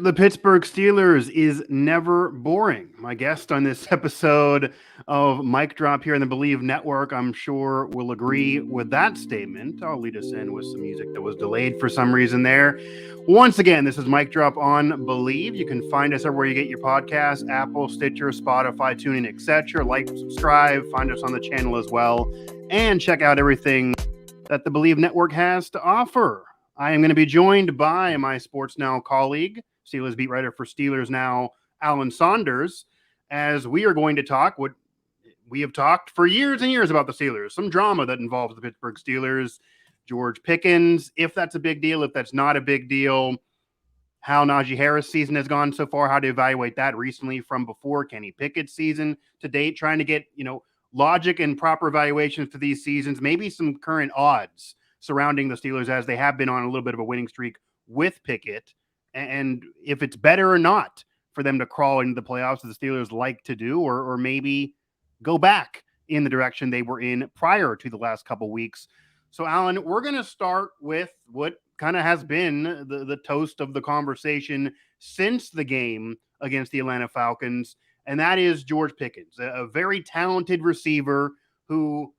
the Pittsburgh Steelers is never boring. My guest on this episode of Mic Drop here on the Bleav Network, I'm sure will agree with that statement. I'll lead us in with some music that was delayed for some reason there. Once again, this is Mic Drop on Bleav. You can find us everywhere you get your podcasts, Apple, Stitcher, Spotify, TuneIn, etc. Like, subscribe, find us on the channel as well, and check out everything that the Bleav Network has to offer. I am going to be joined by my Sports Now colleague, Steelers beat writer for Steelers Now, Alan Saunders, as we are going to talk what we have talked for years and years about the Steelers, some drama that involves the Pittsburgh Steelers, George Picken, if that's a big deal, if that's not a big deal, how Najee Harris season has gone so far, how to evaluate that recently from before Kenny Pickett's season to date, trying to get, logic and proper evaluations for these seasons, maybe some current odds surrounding the Steelers as they have been on a little bit of a winning streak with Pickett, and if it's better or not for them to crawl into the playoffs as the Steelers like to do, or maybe go back in the direction they were in prior to the last couple weeks. So, Alan, we're going to start with what kind of has been the toast of the conversation since the game against the Atlanta Falcons, and that is George Picken, a very talented receiver who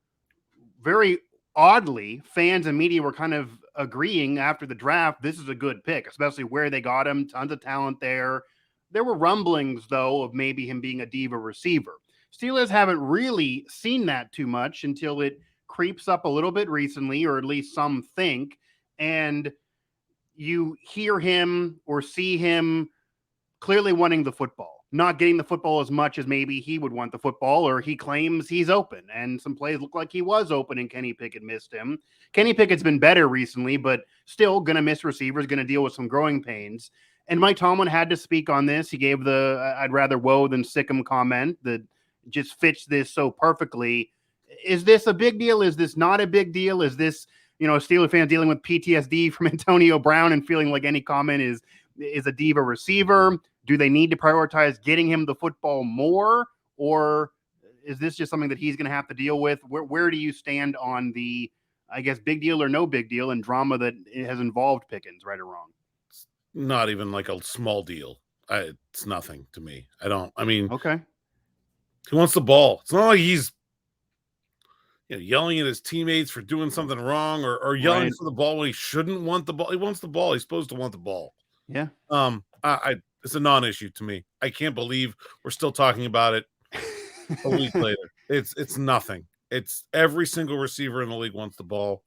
very oddly, fans and media were kind of agreeing after the draft, this is a good pick, especially where they got him, tons of talent there. There were rumblings, though, of maybe him being a diva receiver. Steelers haven't really seen that too much until it creeps up a little bit recently, or at least some think, and you hear him or see him clearly wanting the football. Not getting the football as much as maybe he would want the football, or he claims he's open. And some plays look like he was open and Kenny Pickett missed him. Kenny Pickett's been better recently, but still going to miss receivers, going to deal with some growing pains. And Mike Tomlin had to speak on this. He gave the I'd rather woe than sick him comment that just fits this so perfectly. Is this a big deal? Is this not a big deal? Is this, a Steeler fan dealing with PTSD from Antonio Brown and feeling like any comment is a diva receiver? Do they need to prioritize getting him the football more, or is this just something that he's going to have to deal with? Where do you stand on the, I guess, big deal or no big deal and drama that has involved Pickens, right or wrong? It's not even like a small deal. It's nothing to me. Okay. He wants the ball. It's not like he's yelling at his teammates for doing something wrong or yelling for the ball when he shouldn't want the ball. He wants the ball. He's supposed to want the ball. Yeah. It's a non-issue to me. I can't believe we're still talking about it a week later. It's nothing. It's every single receiver in the league wants the ball.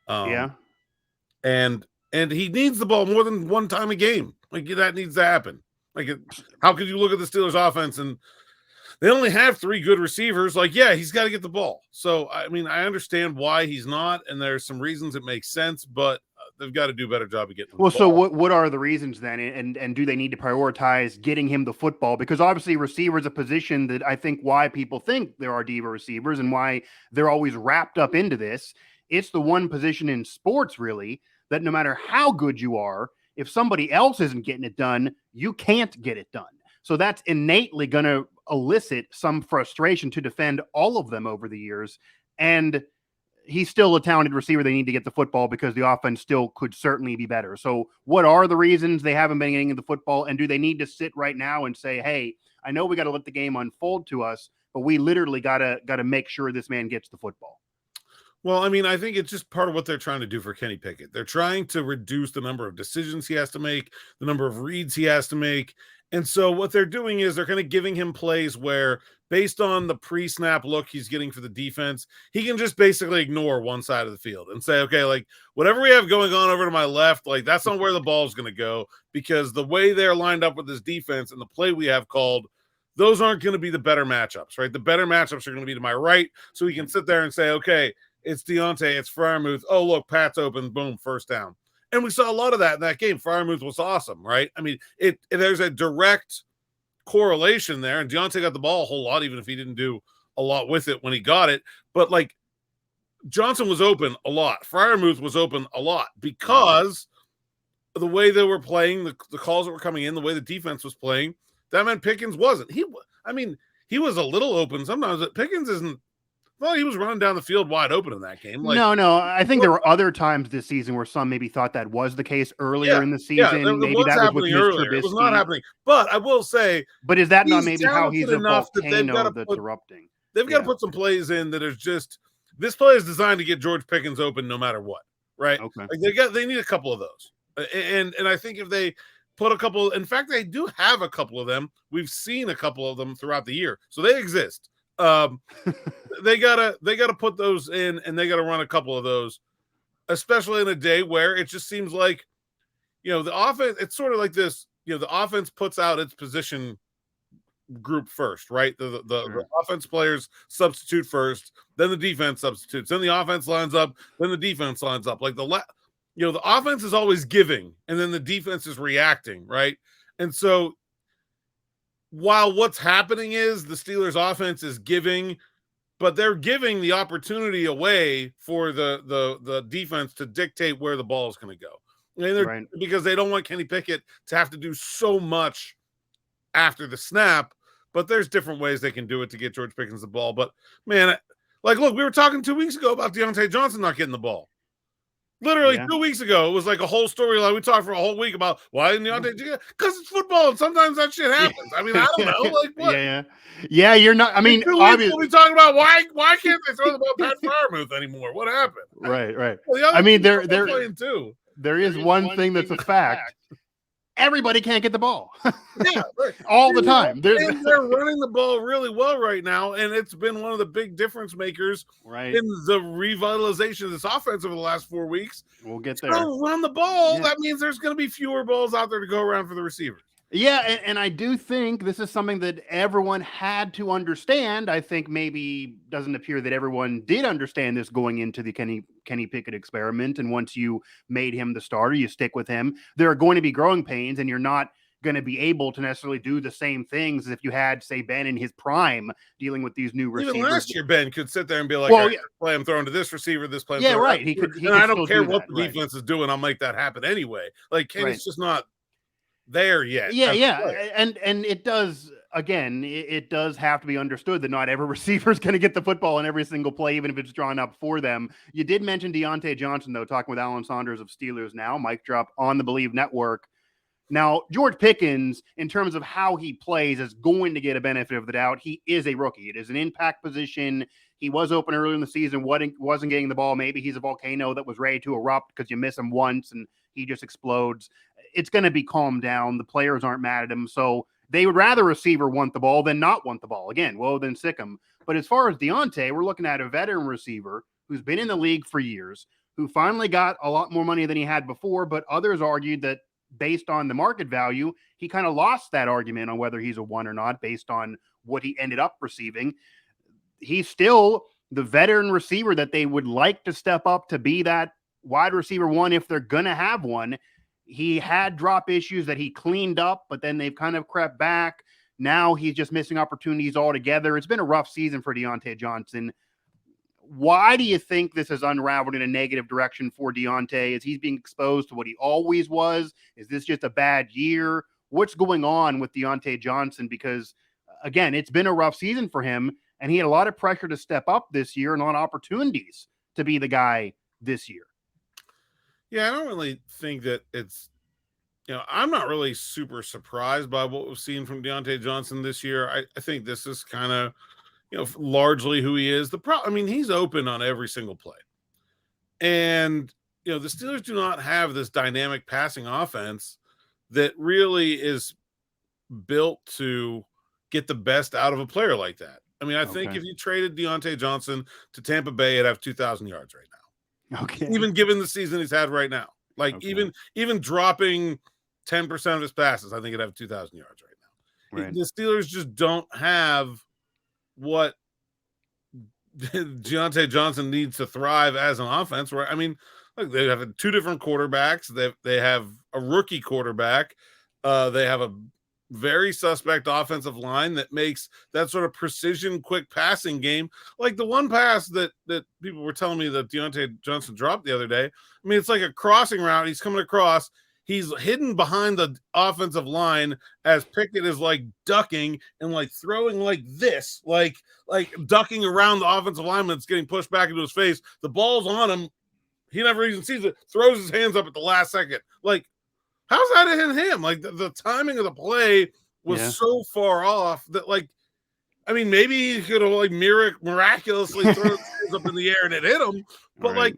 And he needs the ball more than one time a game. Like, that needs to happen. How could you look at the Steelers offense and they only have 3 good receivers? He's got to get the ball. So, I understand why he's not, and there's some reasons it makes sense, but they've got to do a better job of getting the ball. So what are the reasons then? And do they need to prioritize getting him the football? Because obviously receiver is a position that I think why people think there are diva receivers and why they're always wrapped up into this. It's the one position in sports, really, that no matter how good you are, if somebody else isn't getting it done, you can't get it done. So that's innately going to elicit some frustration to defend all of them over the years. And he's still a talented receiver. They need to get the football because the offense still could certainly be better. So what are the reasons they haven't been getting the football? And do they need to sit right now and say, hey, I know we got to let the game unfold to us, but we literally got to make sure this man gets the football? Well, I think it's just part of what they're trying to do for Kenny Pickett. They're trying to reduce the number of decisions he has to make, the number of reads he has to make. And so what they're doing is they're kind of giving him plays where, based on the pre-snap look he's getting for the defense, he can just basically ignore one side of the field and say, okay, whatever we have going on over to my left, that's not where the ball is going to go, because the way they're lined up with this defense and the play we have called, those aren't going to be the better matchups, right? The better matchups are going to be to my right, so he can sit there and say, okay, it's Diontae, it's Freiermuth. Oh, look, Pat's open. Boom, first down. And we saw a lot of that in that game. Freiermuth was awesome, right? There's a direct correlation there, and Diontae got the ball a whole lot, even if he didn't do a lot with it when he got it. But, Johnson was open a lot. Freiermuth was open a lot because of the way they were playing, the calls that were coming in, the way the defense was playing. That meant Pickens wasn't. He was a little open sometimes, but Pickens isn't thought he was running down the field wide open in that game. Like, no, I think there were other times this season where some maybe thought that was the case earlier in the season. It Maybe was that was with happening Mitch earlier. Trubisky. It was not happening. But I will say, but is that not maybe how he's a enough that volcano that's erupting? They've got to put some plays in that is just, this play is designed to get George Pickens open no matter what, right? Okay. Like they need a couple of those. And I think if they put a couple, in fact, they do have a couple of them. We've seen a couple of them throughout the year. So they exist. They gotta put those in, and they gotta run a couple of those, especially in a day where it just seems like, the offense, it's sort of like this, the offense puts out its position group first, right? The offense players substitute first, then the defense substitutes, then the offense lines up, then the defense lines up. Like the offense is always giving, and then the defense is reacting, right? And so while what's happening is the Steelers offense is giving, but they're giving the opportunity away for the defense to dictate where the ball is going to go. Because they don't want Kenny Pickett to have to do so much after the snap, but there's different ways they can do it to get George Pickens the ball. But man, like, look, we were talking 2 weeks ago about Diontae Johnson not getting the ball. Literally 2 weeks ago, it was like a whole storyline. We talked for a whole week about why didn't Diontae? Because it's football, and sometimes that shit happens. I mean, I don't know, like what? Yeah. You're not. I mean, obviously, we'll be talking about why can't they throw the ball Pat Freiermuth anymore? What happened? Right. Well, I mean, there is one thing that's a fact. Everybody can't get the ball. All the time. They're running the ball really well right now, and it's been one of the big difference makers in the revitalization of this offense over the last 4 weeks. We'll get there. Run the ball. That means there's going to be fewer balls out there to go around for the receivers. Yeah, and I do think this is something that everyone had to understand. I think maybe doesn't appear that everyone did understand this going into the Kenny Pickett experiment. And once you made him the starter, you stick with him. There are going to be growing pains, and you're not going to be able to necessarily do the same things as if you had, say, Ben in his prime dealing with these new receivers. Even last year, Ben could sit there and be like, play I'm throwing to this receiver, this play. He could. And I don't care what the defense is doing. I'll make that happen anyway. Like, Kenny's just not there yet. And it does, again, it does have to be understood that not every receiver is going to get the football in every single play, even if it's drawn up for them. You did mention Diontae Johnson, though, talking with Alan Saunders of Steelers Now, mic drop on the Bleav Network. Now, George Pickens, in terms of how he plays, is going to get a benefit of the doubt. He is a rookie. It is an impact position. He was open earlier in the season, wasn't getting the ball. Maybe he's a volcano that was ready to erupt because you miss him once and he just explodes. It's going to be calmed down. The players aren't mad at him. So they would rather a receiver want the ball than not want the ball. Again, well, then sick him. But as far as Diontae, we're looking at a veteran receiver who's been in the league for years, who finally got a lot more money than he had before. But others argued that based on the market value, he kind of lost that argument on whether he's a one or not based on what he ended up receiving. He's still the veteran receiver that they would like to step up to be that wide receiver one if they're going to have one. He had drop issues that he cleaned up, but then they've kind of crept back. Now he's just missing opportunities altogether. It's been a rough season for Diontae Johnson. Why do you think this has unraveled in a negative direction for Diontae? Is he being exposed to what he always was? Is this just a bad year? What's going on with Diontae Johnson? Because, again, it's been a rough season for him, and he had a lot of pressure to step up this year and a lot of opportunities to be the guy this year. Yeah, I don't really think that it's, I'm not really super surprised by what we've seen from Diontae Johnson this year. I think this is kind of, largely who he is. He's open on every single play. And, the Steelers do not have this dynamic passing offense that really is built to get the best out of a player like that. I think if you traded Diontae Johnson to Tampa Bay, it'd have 2,000 yards right now. Okay. Even given the season he's had right now. Even dropping 10% of his passes, I think it'd have 2,000 yards right now. Right. The Steelers just don't have what Diontae Johnson needs to thrive as an offense. Right? Look, they have two different quarterbacks. They have a rookie quarterback. They have a very suspect offensive line that makes that sort of precision, quick passing game. Like the one pass that people were telling me that Diontae Johnson dropped the other day. It's like a crossing route. He's coming across. he's hidden behind the offensive line as Pickett is like ducking and like throwing like this, like ducking around the offensive lineman that's getting pushed back into his face. The ball's on him. He never even sees it, throws his hands up at the last second. Like, how's that in him? Like, the timing of the play was so far off that, like, I mean, maybe he could have like miraculously thrown his hands up in the air and it hit him. But like,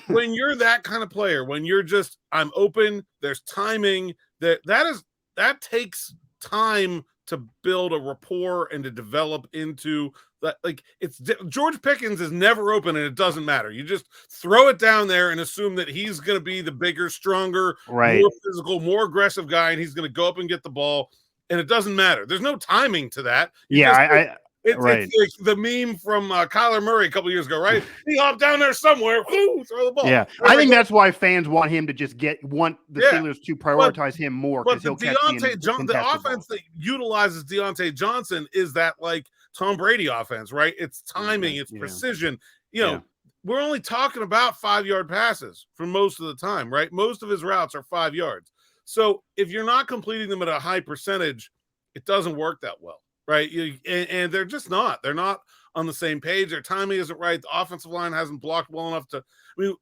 when you're that kind of player, when you're just, I'm open, there's timing, that takes time to build a rapport and to develop into that. Like, it's George Pickens is never open and it doesn't matter. You just throw it down there and assume that he's going to be the bigger, stronger, more physical, more aggressive guy, and he's going to go up and get the ball. And it doesn't matter. There's no timing to that. It's like the meme from Kyler Murray a couple years ago, right? He hopped down there somewhere, throw the ball. Yeah, I think that's why fans want him to just want the Steelers to prioritize him more. But the offense that utilizes Diontae Johnson is that like Tom Brady offense, right? It's timing, it's precision. You know, we're only talking about 5-yard passes for most of the time, right? Most of his routes are 5 yards. So if you're not completing them at a high percentage, it doesn't work that well, right? And they're just not. They're not on the same page. Their timing isn't right. The offensive line hasn't blocked well enough to. I mean,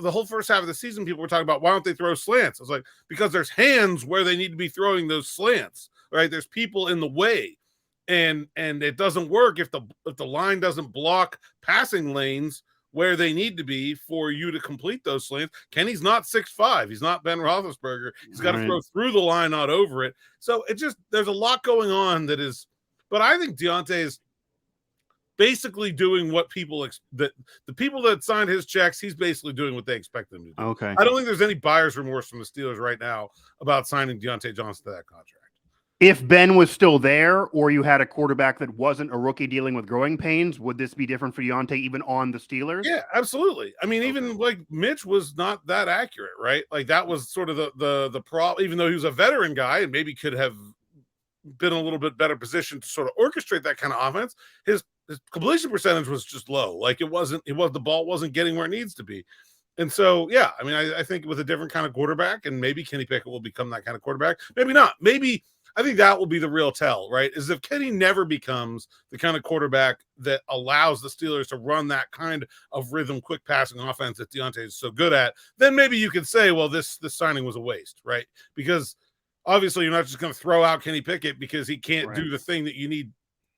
the whole first half of the season, people were talking about why don't they throw slants? I was like, because there's hands where they need to be throwing those slants, right? There's people in the way, and it doesn't work if the line doesn't block passing lanes where they need to be for you to complete those slants. Kenny's not 6'5". He's not Ben Roethlisberger. He's got to throw through the line, not over it. So it just, there's a lot going on that is, but I think Diontae is basically doing what the people that signed his checks, he's basically doing what they expect him to do. Okay. I don't think there's any buyer's remorse from the Steelers right now about signing Diontae Johnson to that contract. If Ben was still there, or you had a quarterback that wasn't a rookie dealing with growing pains, would this be different for Diontae even on the Steelers? Yeah, absolutely. I mean, even like Mitch was not that accurate, right? Like that was sort of the problem, even though he was a veteran guy and maybe could have been a little bit better positioned to sort of orchestrate that kind of offense. His completion percentage was just low. Like the ball wasn't getting where it needs to be. And so, yeah, I mean, I think with a different kind of quarterback, and maybe Kenny Pickett will become that kind of quarterback. Maybe not. Maybe I think that will be the real tell, right? Is if Kenny never becomes the kind of quarterback that allows the Steelers to run that kind of rhythm, quick passing offense that Diontae is so good at, then maybe you could say, well, this signing was a waste, right? Because obviously you're not just going to throw out Kenny Pickett because he can't do the thing that you need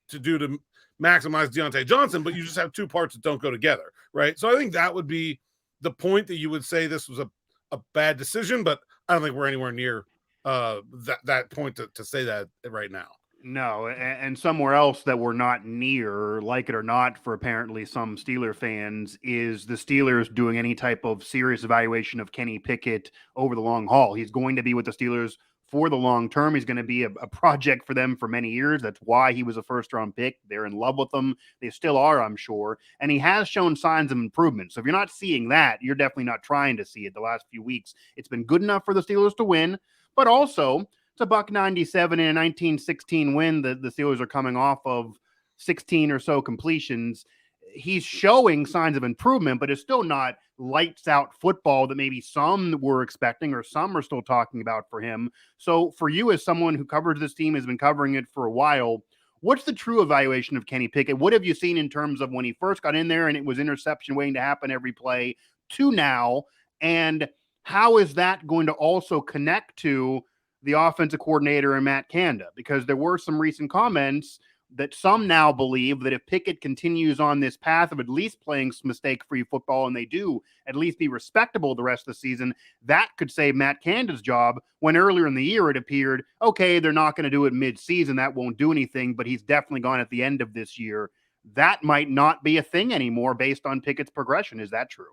to do to maximize Diontae Johnson, but you just have two parts that don't go together, right? So I think that would be the point that you would say this was a bad decision, but I don't think we're anywhere near that point to say that right now. No, and somewhere else that we're not near, like it or not, for apparently some Steeler fans, is the Steelers doing any type of serious evaluation of Kenny Pickett over the long haul. He's going to be with the Steelers for the long term. He's going to be a project for them for many years. That's why he was a first-round pick. They're in love with him. They still are, I'm sure. And he has shown signs of improvement. So if you're not seeing that, you're definitely not trying to see it. The last few weeks, it's been good enough for the Steelers to win, but also it's a $197 in a 1916 win that the Steelers are coming off of 16 or so completions. He's showing signs of improvement, but it's still not lights out football that maybe some were expecting or some are still talking about for him. So for you, as someone who covers this team, has been covering it for a while, what's the true evaluation of Kenny Pickett? What have you seen in terms of when he first got in there and it was interception waiting to happen every play to now? And how is that going to also connect to the offensive coordinator and Matt Canada? Because there were some recent comments that some now believe that if Pickett continues on this path of at least playing mistake-free football and they do at least be respectable the rest of the season, that could save Matt Canada's job, when earlier in the year it appeared, okay, they're not going to do it mid-season, that won't do anything, but he's definitely gone at the end of this year. That might not be a thing anymore based on Pickett's progression. Is that true?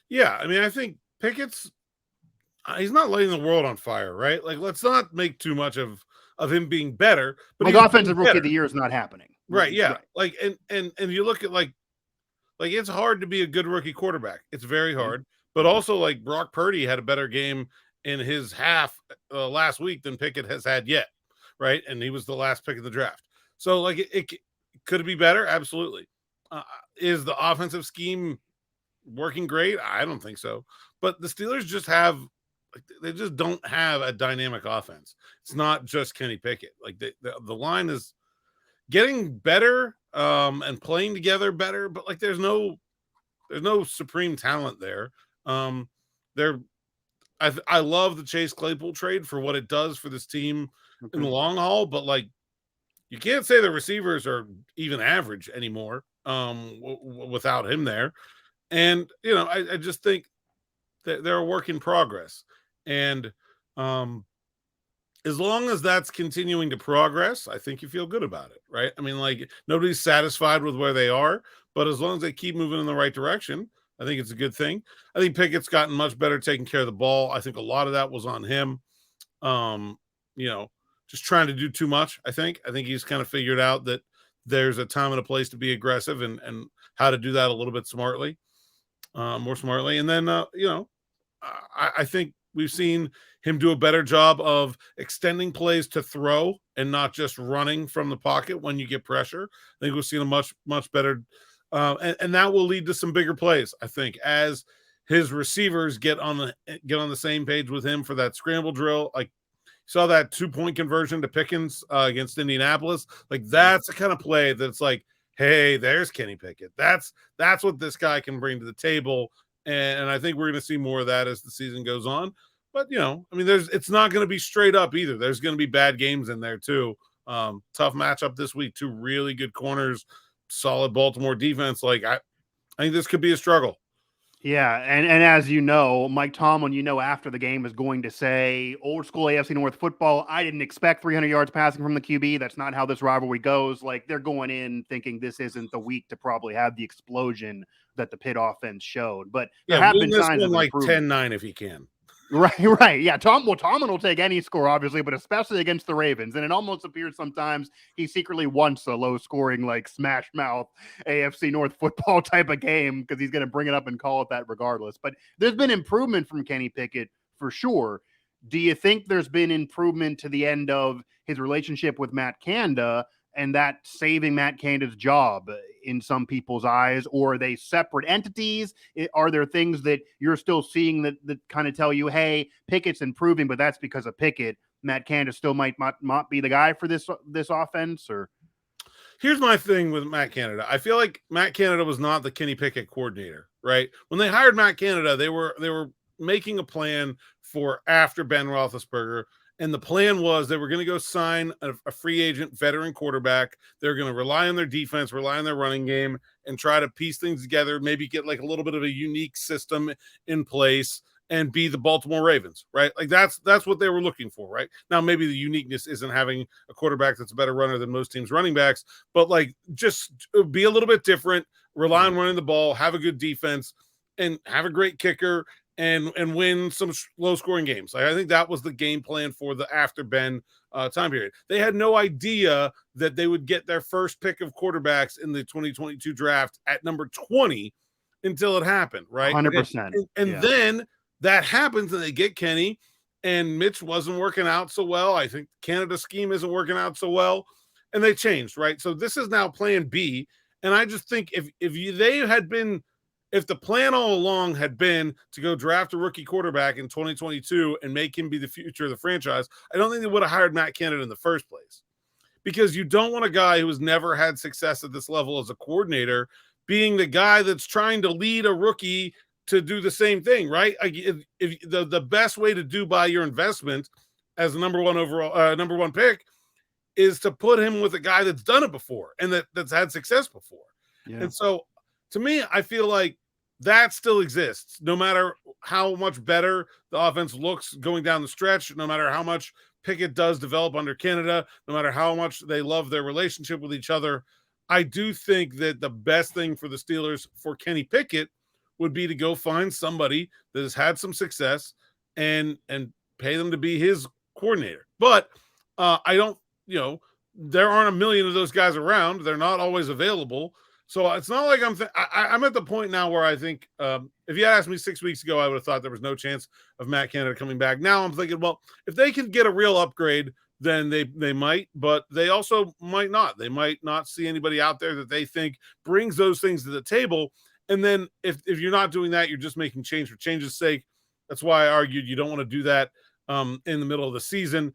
Yeah, I mean, I think Pickett's he's not lighting the world on fire, right? Like, let's not make too much of him being better. But like, offensive rookie of the year is not happening. Right, yeah. Right. Like, and you look at like it's hard to be a good rookie quarterback. It's very hard. But also, like, Brock Purdy had a better game in his half last week than Pickett has had yet, right? And he was the last pick of the draft. So, like, it could it be better? Absolutely. Is the offensive scheme working great? I don't think so. But the Steelers just have like they just don't have a dynamic offense. It's not just Kenny Pickett. Like the line is getting better and playing together better, but like there's no supreme talent there. They're I love the Chase Claypool trade for what it does for this team in the long haul, but like you can't say the receivers are even average anymore without him there. And you know, I just think that they're a work in progress. And as long as that's continuing to progress, I think you feel good about it, right? I mean, like nobody's satisfied with where they are, but as long as they keep moving in the right direction, I think it's a good thing. I think Pickett's gotten much better taking care of the ball. I think a lot of that was on him. You know, just trying to do too much. I think he's kind of figured out that there's a time and a place to be aggressive and how to do that a little bit smartly, more smartly. And then, you know, I think we've seen him do a better job of extending plays to throw and not just running from the pocket when you get pressure. I think we've seen a much better, and that will lead to some bigger plays. I think as his receivers get on the same page with him for that scramble drill, like saw that 2-point conversion to Pickens against Indianapolis. Like that's the kind of play that's like, hey, there's Kenny Pickett. That's what this guy can bring to the table. And I think we're going to see more of that as the season goes on. But, you know, I mean, it's not going to be straight up either. There's going to be bad games in there, too. Tough matchup this week. 2 really good corners, solid Baltimore defense. Like, I think this could be a struggle. Yeah, and as you know, Mike Tomlin, you know, after the game is going to say, old school AFC North football, I didn't expect 300 yards passing from the QB. That's not how this rivalry goes. Like, they're going in thinking this isn't the week to probably have the explosion that the Pitt offense showed. But there have been signs of like improvement. 10-9 if he can. Right. Yeah. Tomlin will take any score, obviously, but especially against the Ravens. And it almost appears sometimes he secretly wants a low scoring, like smash mouth AFC North football type of game because he's going to bring it up and call it that regardless. But there's been improvement from Kenny Pickett for sure. Do you think there's been improvement to the end of his relationship with Matt Canada and that saving Matt Canada's job in some people's eyes, or are they separate entities? Are there things that you're still seeing that kind of tell you, hey, Pickett's improving, but that's because of Pickett? Matt Canada still might not be the guy for this offense? Or here's my thing with Matt Canada. I feel like Matt Canada was not the Kenny Pickett coordinator, right? When they hired Matt Canada, they were making a plan for after Ben Roethlisberger. And the plan was they were going to go sign a free agent veteran quarterback. They're going to rely on their defense, rely on their running game, and try to piece things together, maybe get like a little bit of a unique system in place and be the Baltimore Ravens, right? Like that's what they were looking for, right? Now, maybe the uniqueness isn't having a quarterback that's a better runner than most teams' running backs, but like just be a little bit different, rely on running the ball, have a good defense, and have a great kicker and win some low-scoring games. Like, I think that was the game plan for the after Ben time period. They had no idea that they would get their first pick of quarterbacks in the 2022 draft at number 20 until it happened, right? 100%. And then that happens, and they get Kenny, and Mitch wasn't working out so well. I think Canada's scheme isn't working out so well, and they changed, right? So this is now plan B, and I just think if the plan all along had been to go draft a rookie quarterback in 2022 and make him be the future of the franchise, I don't think they would have hired Matt Canada in the first place, because you don't want a guy who has never had success at this level as a coordinator being the guy that's trying to lead a rookie to do the same thing, right? If the best way to do by your investment as a number one pick is to put him with a guy that's done it before and that's had success before. Yeah. And so to me, I feel like that still exists, no matter how much better the offense looks going down the stretch, no matter how much Pickett does develop under Canada, no matter how much they love their relationship with each other. I do think that the best thing for the Steelers for Kenny Pickett would be to go find somebody that has had some success and pay them to be his coordinator. But I don't, there aren't a million of those guys around. They're not always available. So it's not like I'm at the point now where I think if you had asked me 6 weeks ago, I would have thought there was no chance of Matt Canada coming back. Now I'm thinking, well, if they can get a real upgrade, then they might, but they also might not. They might not see anybody out there that they think brings those things to the table. And then if you're not doing that, you're just making change for change's sake. That's why I argued you don't want to do that in the middle of the season.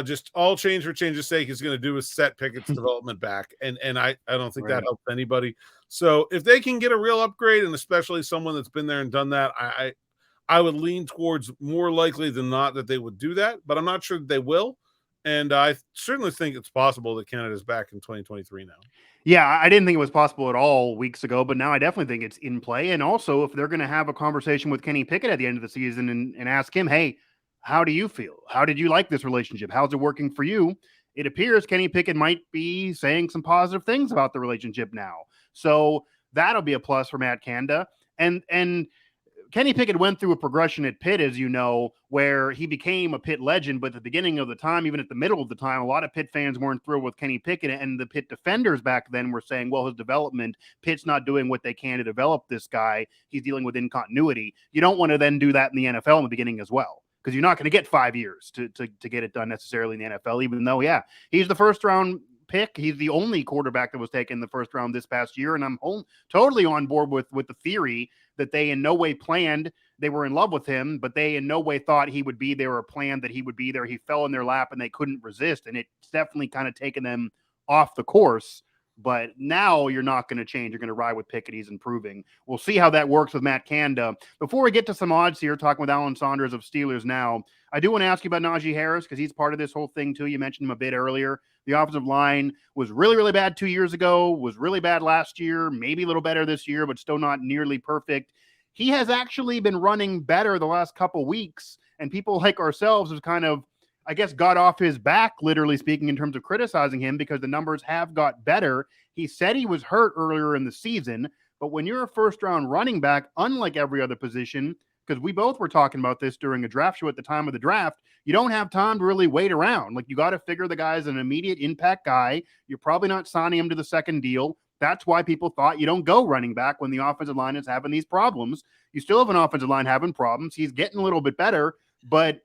Just all change for change's sake is going to do is set Pickett's development back. And I don't think that helps anybody. So if they can get a real upgrade, and especially someone that's been there and done that, I would lean towards more likely than not that they would do that, but I'm not sure that they will. And I certainly think it's possible that Canada's back in 2023 now. Yeah, I didn't think it was possible at all weeks ago, but now I definitely think it's in play. And also, if they're going to have a conversation with Kenny Pickett at the end of the season and ask him, hey, how do you feel? How did you like this relationship? How's it working for you? It appears Kenny Pickett might be saying some positive things about the relationship now. So that'll be a plus for Matt Canada. And Kenny Pickett went through a progression at Pitt, as you know, where he became a Pitt legend. But at the beginning of the time, even at the middle of the time, a lot of Pitt fans weren't thrilled with Kenny Pickett. And the Pitt defenders back then were saying, well, his development, Pitt's not doing what they can to develop this guy. He's dealing with incontinuity. You don't want to then do that in the NFL in the beginning as well, because you're not going to get 5 years to get it done necessarily in the NFL, even though, yeah, he's the first round pick. He's the only quarterback that was taken in the first round this past year. And I'm totally on board with the theory that they in no way planned. They were in love with him, but they in no way thought he would be there or planned that he would be there. He fell in their lap and they couldn't resist. And it's definitely kind of taken them off the course. But now you're not going to change. You're going to ride with Pickett. He's improving. We'll see how that works with Matt Canada. Before we get to some odds here, talking with Alan Saunders of Steelers Now, I do want to ask you about Najee Harris, because he's part of this whole thing too. You mentioned him a bit earlier. The offensive line was really, really bad 2 years ago, was really bad last year, maybe a little better this year, but still not nearly perfect. He has actually been running better the last couple weeks, and people like ourselves have kind of, I guess, got off his back, literally speaking, in terms of criticizing him, because the numbers have got better. He said he was hurt earlier in the season, but when you're a first-round running back, unlike every other position, because we both were talking about this during a draft show at the time of the draft, you don't have time to really wait around. Like, you got to figure the guy's an immediate impact guy. You're probably not signing him to the second deal. That's why people thought you don't go running back when the offensive line is having these problems. You still have an offensive line having problems. He's getting a little bit better, but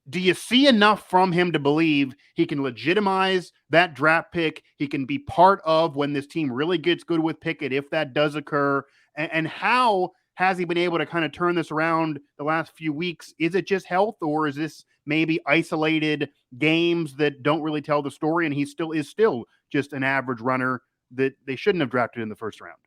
do you see enough from him to believe he can legitimize that draft pick? He can be part of when this team really gets good with Pickett, if that does occur. And how has he been able to kind of turn this around the last few weeks? Is it just health, or is this maybe isolated games that don't really tell the story, and he still is just an average runner that they shouldn't have drafted in the first round?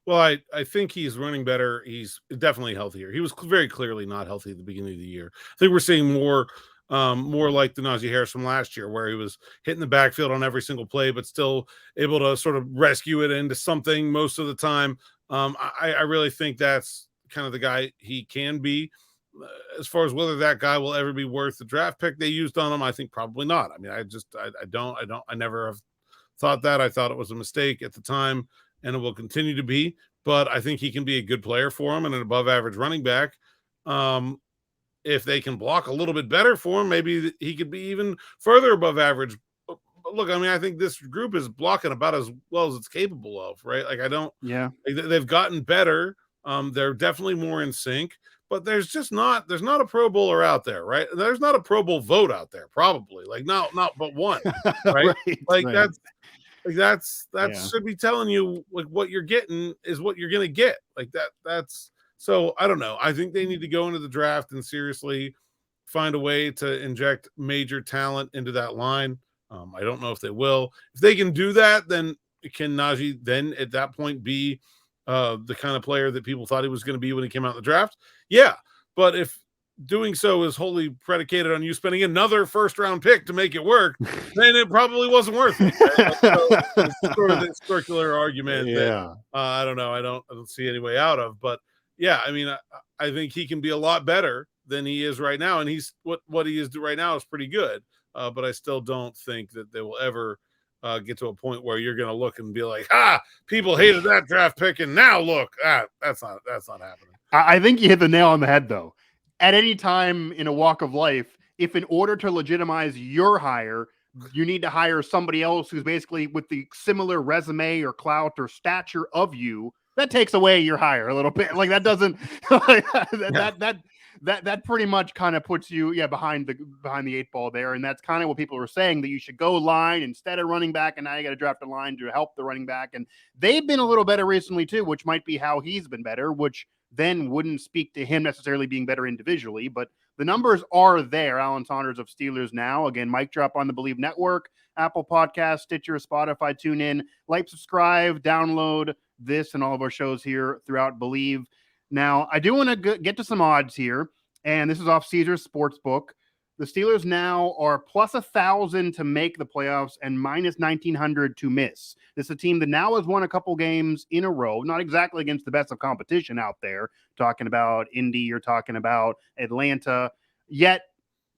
Well, I think he's running better. He's definitely healthier. He was very clearly not healthy at the beginning of the year. I think we're seeing more like the Najee Harris from last year, where he was hitting the backfield on every single play, but still able to sort of rescue it into something most of the time. I really think that's kind of the guy he can be. As far as whether that guy will ever be worth the draft pick they used on him, I think probably not. I mean, I never have thought that. I thought it was a mistake at the time, and it will continue to be. But I think he can be a good player for him and an above-average running back. If they can block a little bit better for him, maybe he could be even further above average. But look, I mean, I think this group is blocking about as well as it's capable of, right? Like, they've gotten better. They're definitely more in sync, but there's not a Pro Bowler out there, right? There's not a Pro Bowl vote out there, probably. Like, not but one, right? That should be telling you, like, what you're getting is what you're going to get. Like that's. So I don't know. I think they need to go into the draft and seriously find a way to inject major talent into that line. I don't know if they will. If they can do that, then can Najee then at that point be the kind of player that people thought he was going to be when he came out in the draft? Yeah. But if doing so is wholly predicated on you spending another first-round pick to make it work, then it probably wasn't worth it. Right? So it's sort of this circular argument that I don't know. I don't see any way out of. But yeah, I mean, I think he can be a lot better than he is right now, and he's what he is right now is pretty good. But I still don't think that they will ever get to a point where you're going to look and be like, people hated that draft pick, and now look, that's not happening. I think you hit the nail on the head, though. At any time in a walk of life, if in order to legitimize your hire, you need to hire somebody else who's basically with the similar resume or clout or stature of you, that takes away your hire a little bit. Like, that doesn't that pretty much kind of puts you behind the eight ball there. And that's kind of what people are saying, that you should go line instead of running back, and now you got to draft a line to help the running back. And they've been a little better recently too, which might be how he's been better, which then wouldn't speak to him necessarily being better individually, but the numbers are there. Alan Saunders of Steelers Now. Again, mic drop on the Bleav Network, Apple Podcast, Stitcher, Spotify, tune in, like, subscribe, download this and all of our shows here throughout Bleav. Now, I do want to get to some odds here, and this is off Caesars Sportsbook. The Steelers now are plus 1,000 to make the playoffs and minus 1,900 to miss. This is a team that now has won a couple games in a row, not exactly against the best of competition out there. Talking about Indy, you're talking about Atlanta. Yet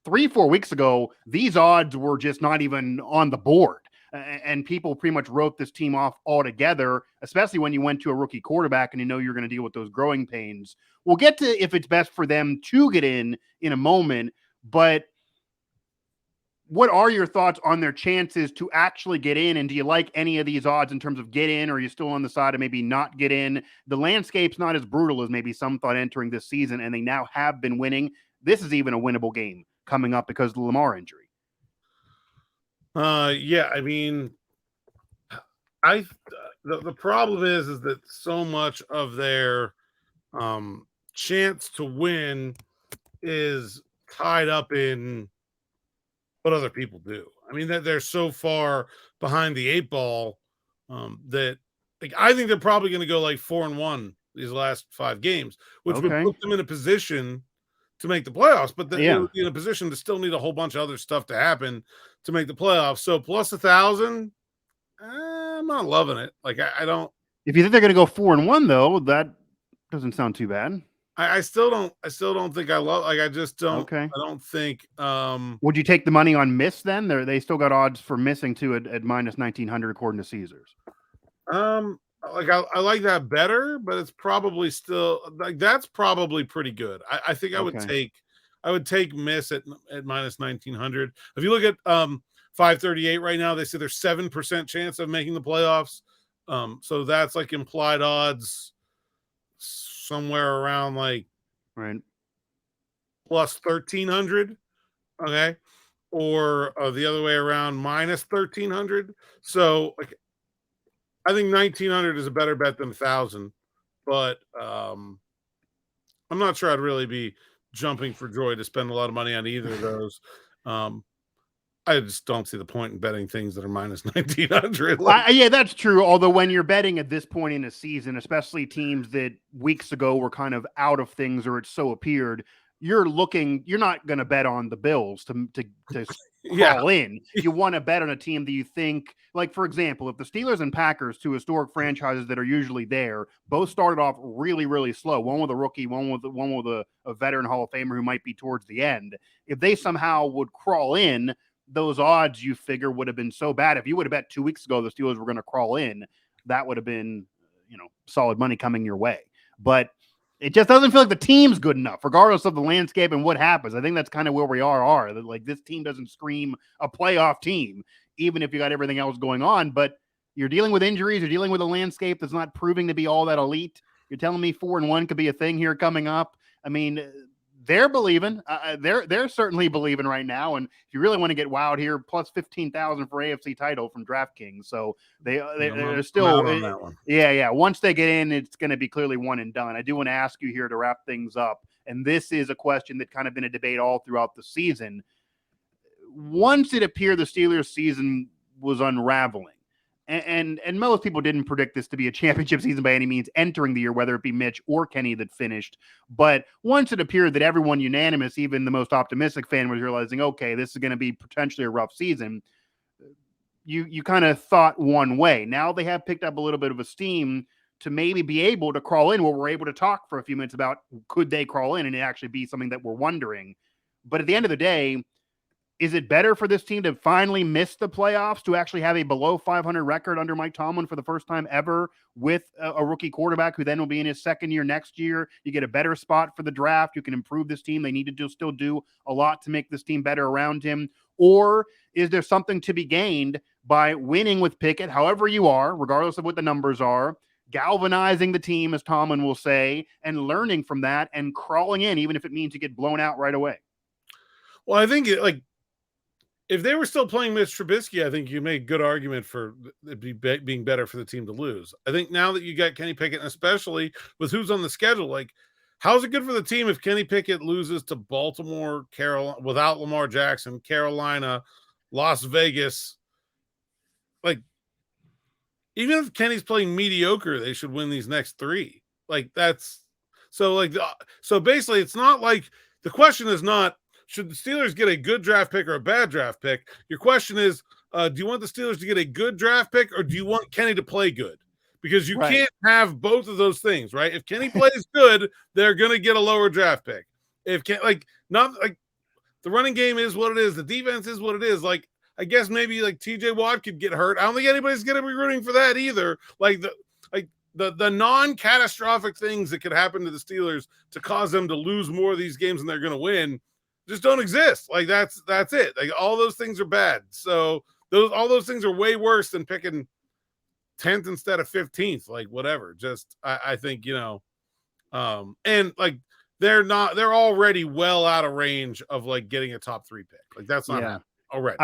3-4 weeks ago, these odds were just not even on the board. And people pretty much wrote this team off altogether, especially when you went to a rookie quarterback and you know you're going to deal with those growing pains. We'll get to if it's best for them to get in a moment. But what are your thoughts on their chances to actually get in? And do you like any of these odds in terms of get in, or are you still on the side of maybe not get in? The landscape's not as brutal as maybe some thought entering this season, and they now have been winning. This is even a winnable game coming up because of the Lamar injury. Yeah, I mean, the problem is that so much of their chance to win is tied up in what other people do. I mean, that they're so far behind the 8 ball that, like, I think they're probably going to go like 4-1 these last 5 games, which would put them in a position to make the playoffs, but they would be in a position to still need a whole bunch of other stuff to happen to make the playoffs. So plus 1,000, I'm not loving it. Like, I don't. If you think they're going to go 4-1, though, that doesn't sound too bad. I still don't think I love. Like, I just don't. Okay. I don't think. Would you take the money on miss then? They still got odds for missing too at minus 1,900 according to Caesars. Like, I like that better, but it's probably still, like, that's probably pretty good. I think I would take miss at minus 1,900. If you look at 538 right now, they say there's 7% chance of making the playoffs. So that's like implied odds somewhere around like plus 1,300. Okay. Or the other way around, minus 1,300. So, like, I think 1,900 is a better bet than 1,000, but I'm not sure I'd really be jumping for joy to spend a lot of money on either of those. I just don't see the point in betting things that are minus 1,900. Yeah, that's true. Although when you're betting at this point in the season, especially teams that weeks ago were kind of out of things, or it so appeared, you're not going to bet on the Bills to crawl in. You want to bet on a team that you think, like, for example, if the Steelers and Packers, two historic franchises that are usually there, both started off really, really slow, one with a rookie, one with a veteran Hall of Famer who might be towards the end. If they somehow would crawl in, those odds you figure would have been so bad. If you would have bet 2 weeks ago the Steelers were going to crawl in, that would have been, solid money coming your way. But it just doesn't feel like the team's good enough, regardless of the landscape and what happens. I think that's kind of where we are. That, like, this team doesn't scream a playoff team, even if you got everything else going on. But you're dealing with injuries. You're dealing with a landscape that's not proving to be all that elite. You're telling me 4-1 could be a thing here coming up. I mean, they're believing. They're certainly believing right now. And if you really want to get wowed here, plus 15,000 for AFC title from DraftKings. So they're still on that one. Yeah. Once they get in, it's going to be clearly one and done. I do want to ask you here to wrap things up, and this is a question that kind of been a debate all throughout the season. Once it appeared the Steelers' season was unraveling, and most people didn't predict this to be a championship season by any means entering the year, whether it be Mitch or Kenny that finished. But once it appeared that everyone unanimous, even the most optimistic fan, was realizing, okay, this is going to be potentially a rough season, you kind of thought one way. Now they have picked up a little bit of a steam to maybe be able to crawl in, where we're able to talk for a few minutes about could they crawl in and it actually be something that we're wondering. But at the end of the day, is it better for this team to finally miss the playoffs, to actually have a below 500 record under Mike Tomlin for the first time ever with a rookie quarterback who then will be in his second year next year? You get a better spot for the draft. You can improve this team. They need to still do a lot to make this team better around him. Or is there something to be gained by winning with Pickett, however you are, regardless of what the numbers are, galvanizing the team, as Tomlin will say, and learning from that and crawling in, even if it means you get blown out right away? Well, I think if they were still playing Mitch Trubisky, I think you made a good argument for it being better for the team to lose. I think now that you got Kenny Pickett, and especially with who's on the schedule, like, how's it good for the team if Kenny Pickett loses to Baltimore, Carolina, without Lamar Jackson, Carolina, Las Vegas? Like, even if Kenny's playing mediocre, they should win these next three. Like, that's so, like, so basically, it's not like the question is not, should the Steelers get a good draft pick or a bad draft pick? Your question is, do you want the Steelers to get a good draft pick, or do you want Kenny to play good? Because you can't have both of those things, right? If Kenny plays good, they're going to get a lower draft pick. If not like the running game is what it is, the defense is what it is. Like, I guess maybe like TJ Watt could get hurt. I don't think anybody's going to be rooting for that either. Like the non-catastrophic things that could happen to the Steelers to cause them to lose more of these games than they're going to win just don't exist. Like, that's it. Like, all those things are bad. So all those things are way worse than picking 10th instead of 15th. Like, whatever. Just I think, and like they're already well out of range of like getting a top 3 pick. Like, that's not happening already.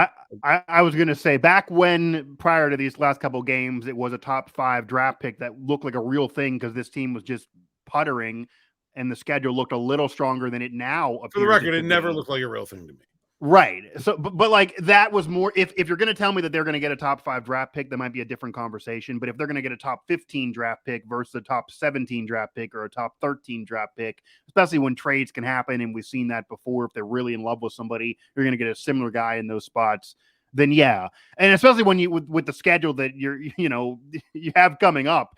I was going to say, back when prior to these last couple of games, it was a top 5 draft pick that looked like a real thing because this team was just puttering and the schedule looked a little stronger than it now appears. For the record, it never looked like a real thing to me. Right. So, but like that was more, if you're going to tell me that they're going to get a top 5 draft pick, that might be a different conversation. But if they're going to get a top 15 draft pick versus a top 17 draft pick or a top 13 draft pick, especially when trades can happen, and we've seen that before, if they're really in love with somebody, you're going to get a similar guy in those spots, then yeah. And especially when you, with the schedule that you have coming up,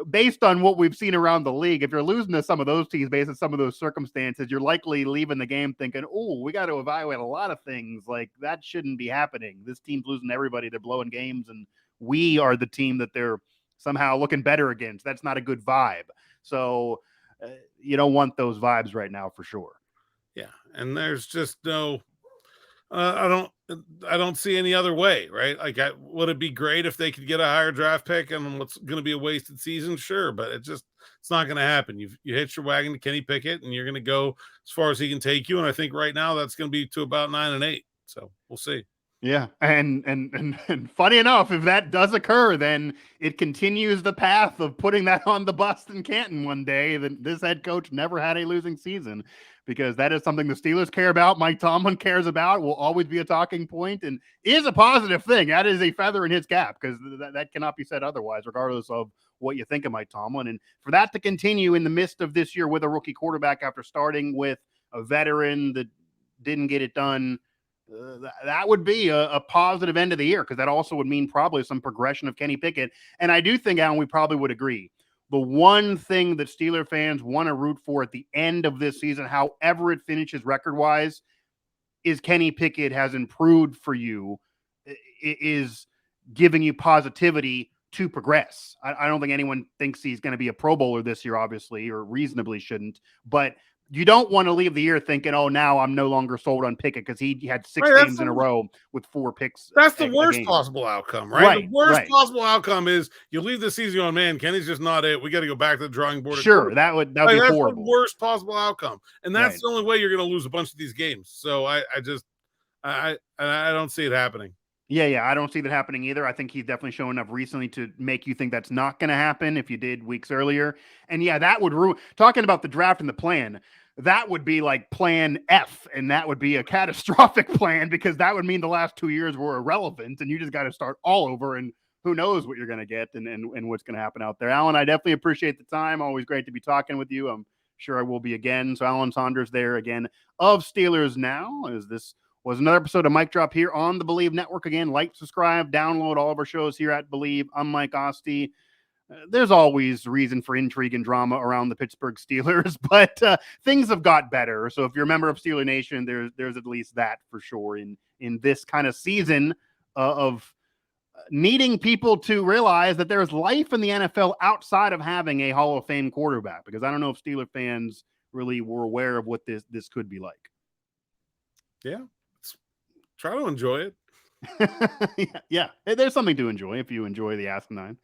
based on what we've seen around the league, if you're losing to some of those teams based on some of those circumstances, you're likely leaving the game thinking, oh, we got to evaluate a lot of things. Like, that shouldn't be happening. This team's losing to everybody. They're blowing games, and we are the team that they're somehow looking better against. That's not a good vibe. So you don't want those vibes right now for sure. Yeah. And there's just no, I don't see any other way, right? Like, would it be great if they could get a higher draft pick and what's going to be a wasted season? Sure, but it's not going to happen. You hitch your wagon to Kenny Pickett, and you're going to go as far as he can take you. And I think right now that's going to be to about 9-8. So we'll see. Yeah, and funny enough, if that does occur, then it continues the path of putting that on the bus in Canton one day. That this head coach never had a losing season, because that is something the Steelers care about. Mike Tomlin cares about. Will always be a talking point, and is a positive thing. That is a feather in his cap, because that cannot be said otherwise, regardless of what you think of Mike Tomlin. And for that to continue in the midst of this year with a rookie quarterback after starting with a veteran that didn't get it done. That would be a positive end of the year, because that also would mean probably some progression of Kenny Pickett. And I do think, Alan, we probably would agree. The one thing that Steeler fans want to root for at the end of this season, however it finishes record-wise, is Kenny Pickett has improved for you, is giving you positivity to progress. I don't think anyone thinks he's going to be a Pro Bowler this year, obviously, or reasonably shouldn't. But you don't want to leave the year thinking, oh, now I'm no longer sold on Pickett, because he had 6 games in a row with 4 picks. That's the worst possible outcome, right? The worst possible outcome is you leave the season on, man, Kenny's just not it. We got to go back to the drawing board. Sure, that would be horrible. That's the worst possible outcome. And that's the only way you're going to lose a bunch of these games. So I don't see it happening. Yeah, I don't see that happening either. I think he's definitely shown enough recently to make you think that's not going to happen if you did weeks earlier. And yeah, that would ruin, talking about the draft and the plan, that would be like plan F, and that would be a catastrophic plan, because that would mean the last 2 years were irrelevant, and you just got to start all over, and who knows what you're going to get and what's going to happen out there. Alan, I definitely appreciate the time. Always great to be talking with you. I'm sure I will be again. So Alan Saunders there again of Steelers Now, as this was another episode of Mic Drop here on the Bleav Network. Again, like, subscribe, download all of our shows here at Bleav. I'm Mike Asti. There's always reason for intrigue and drama around the Pittsburgh Steelers, but things have got better. So if you're a member of Steeler Nation, there's at least that for sure in this kind of season of needing people to realize that there's life in the NFL outside of having a Hall of Fame quarterback, because I don't know if Steeler fans really were aware of what this could be like. Yeah. Try to enjoy it. Yeah, there's something to enjoy if you enjoy the asinine.